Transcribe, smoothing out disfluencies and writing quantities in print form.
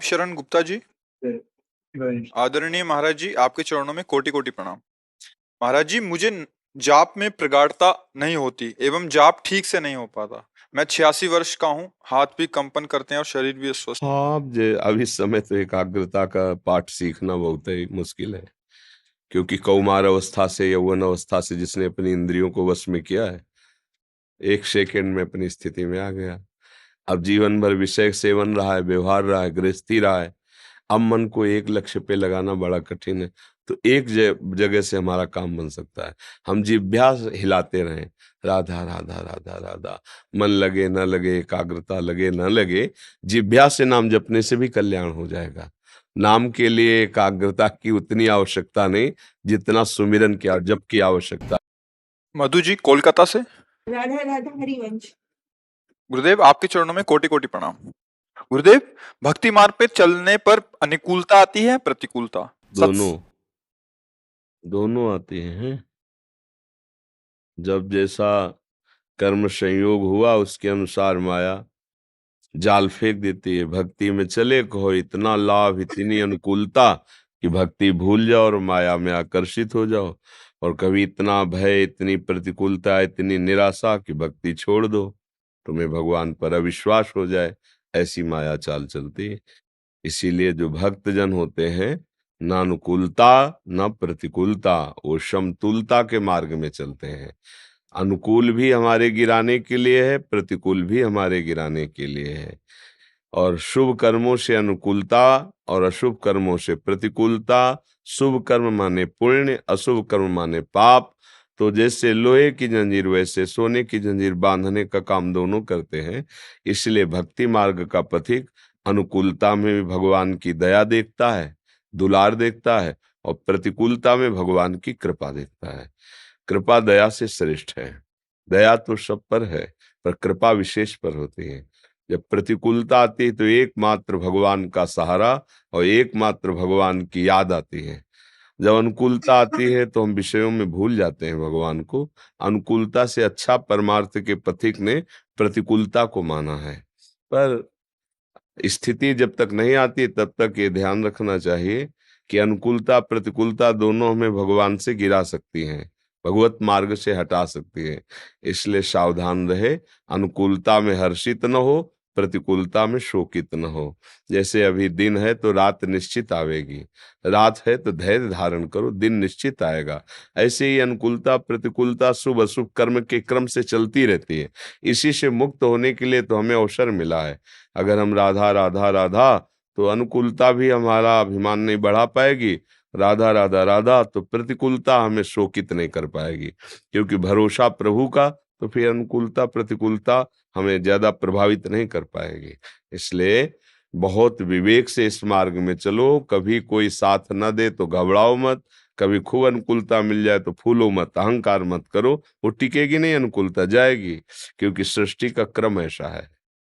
शरण गुप्ता जी। आदरणीय महाराज जी, आपके चरणों में कोटि कोटि प्रणाम। महाराज जी, मुझे जाप में प्रगाढ़ता नहीं होती एवं जाप ठीक से नहीं हो पाता। मैं 86 वर्ष का हूँ, हाथ भी कंपन करते हैं और शरीर भी अस्वस्थ। हाँ, अब इस समय तो एकाग्रता का पाठ सीखना बहुत ही मुश्किल है, क्योंकि कौमार अवस्था से यौवन अवस्था से जिसने अपनी इंद्रियों को वश में किया है, एक सेकंड में अपनी स्थिति में आ गया। अब जीवन भर विषय सेवन रहा है, व्यवहार रहा है, गृहस्थी रहा है। अब मन को एक लक्ष्य पे लगाना बड़ा कठिन है। तो एक जगह से हमारा काम बन सकता है, हम जिह्वा हिलाते रहें, राधा राधा राधा राधा। मन लगे न लगे, एकाग्रता लगे न लगे, जिह्वा से नाम जपने से भी कल्याण हो जाएगा। नाम के लिए एकाग्रता की उतनी आवश्यकता नहीं जितना सुमिरन की जप की आवश्यकता। मधु जी कोलकाता से। राधा राधा हरिवंश। गुरुदेव, आपके चरणों में कोटि कोटि प्रणाम। गुरुदेव, भक्ति मार्ग पे चलने पर अनुकूलता आती है, प्रतिकूलता? दोनों आते हैं। जब जैसा कर्म संयोग हुआ उसके अनुसार माया जाल फेंक देती है। भक्ति में चले कहो इतना लाभ, इतनी अनुकूलता कि भक्ति भूल जाओ और माया में आकर्षित हो जाओ, और कभी इतना भय, इतनी प्रतिकूलता, इतनी निराशा कि भक्ति छोड़ दो, तुम्हें भगवान पर अविश्वास हो जाए। ऐसी माया चाल चलती है। इसीलिए जो भक्त जन होते हैं, न अनुकूलता न प्रतिकूलता, वो समतुलता के मार्ग में चलते हैं। अनुकूल भी हमारे गिराने के लिए है, प्रतिकूल भी हमारे गिराने के लिए है। और शुभ कर्मों से अनुकूलता और अशुभ कर्मों से प्रतिकूलता। शुभ कर्म माने पुण्य, अशुभ कर्म माने पाप। तो जैसे लोहे की जंजीर वैसे सोने की जंजीर बांधने का काम दोनों करते हैं। इसलिए भक्ति मार्ग का पथिक अनुकूलता में भी भगवान की दया देखता है, दुलार देखता है, और प्रतिकूलता में भगवान की कृपा देखता है। कृपा दया से श्रेष्ठ है। दया तो सब पर है, पर कृपा विशेष पर होती है। जब प्रतिकूलता आती है तो एकमात्र भगवान का सहारा और एकमात्र भगवान की याद आती है। जब अनुकूलता आती है तो हम विषयों में भूल जाते हैं भगवान को। अनुकूलता से अच्छा परमार्थ के पथिक ने प्रतिकूलता को माना है। पर स्थिति जब तक नहीं आती तब तक ये ध्यान रखना चाहिए कि अनुकूलता प्रतिकूलता दोनों हमें भगवान से गिरा सकती हैं, भगवत मार्ग से हटा सकती है। इसलिए सावधान रहे, अनुकूलता में हर्षित न हो, प्रतिकूलता में शोकित न हो। जैसे अभी दिन है तो रात निश्चित आवेगी, रात है तो धैर्य धारण करो, दिन निश्चित आएगा। ऐसे ही अनुकूलता प्रतिकूलता शुभ अशुभ कर्म के क्रम से चलती रहती है। इसी से मुक्त होने के लिए तो हमें अवसर मिला है। अगर हम राधा राधा राधा तो अनुकूलता भी हमारा अभिमान नहीं बढ़ा पाएगी, राधा राधा राधा तो प्रतिकूलता हमें शोकित नहीं कर पाएगी। क्योंकि भरोसा प्रभु का, तो फिर अनुकूलता प्रतिकूलता हमें ज्यादा प्रभावित नहीं कर पाएगी। इसलिए बहुत विवेक से इस मार्ग में चलो। कभी कोई साथ न दे तो घबराओ मत, कभी खूब अनुकूलता मिल जाए तो फूलो मत, अहंकार मत करो। वो टिकेगी नहीं, अनुकूलता जाएगी, क्योंकि सृष्टि का क्रम ऐसा है।